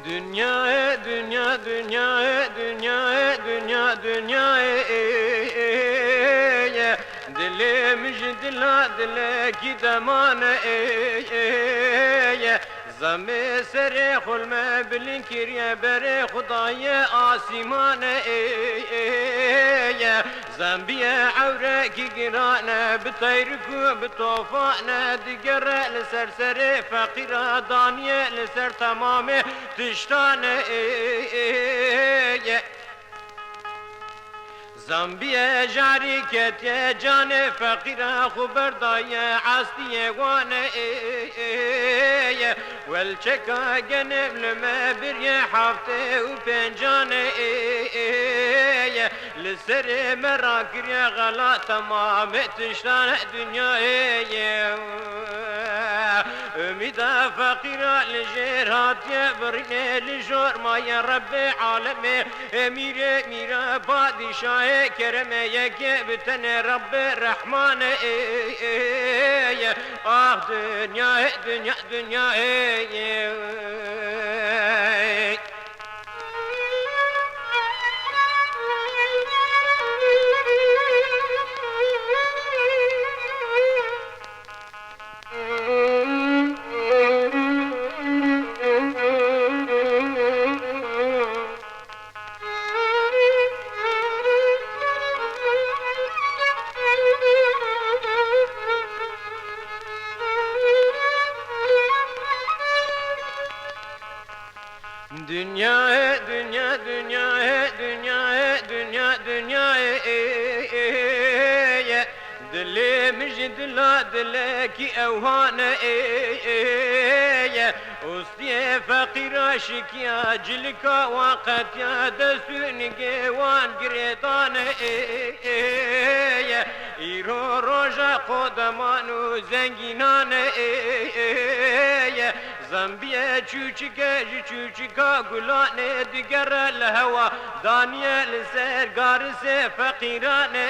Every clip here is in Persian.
Dünya, dünya, dünya, dünya, dünya, dünya, dilemiş dila dile ki demane zame sere khulme bilin kiriye bere Xudaye asimane zambiye avre ki girane bitayriku bitofane digere leser sere fakira daniye leser tamame tiştane زنبیه جاری کتیه جان فقیره خبر دایه عستیه وانه والچکا گنب لما بریه حفته و پنجانه لسر مراکریه غلا تمام تشتان دنیایه اميدا فقيرة لجيرات يبرني لجور ما يا رب عالمي اميري ميرا بادشاه كرم يكبتن رب الرحمن دنيا دنيا دنيا Dünya, dünya, dünya, dünya, dünya, dünya, dilemiş dila dile ki evhane ustiye fakira şikya cilika vakat ya desün gevan giretane iro roja kodamanu zenginane زنبیه چوچکا گلانه دیگر الهوا دانیل سرگارس فقیرانه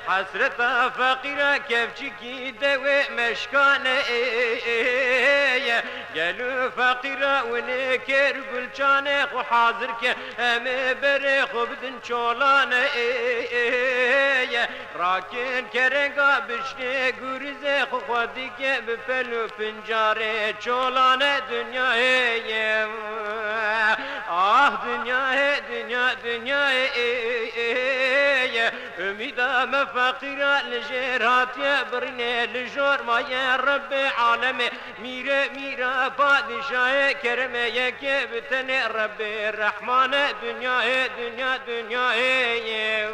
حسرت فقیره کفچکی دوی مشکانه گلو فقیره و نکر گلچانه خو حاضر که همه بره خوبدن چولانه راکن کرنگا بشنه گوریزه خو خودی که بپلو پنجاره چولانه دنیایه آه دنیایه دنیا دنیایه امیدا مفقیره لجراتیه برنه لجور مایه رب عالمه میره پادشاه کرمه یکی بتنه رب رحمانه دنیایه دنیا دنیایه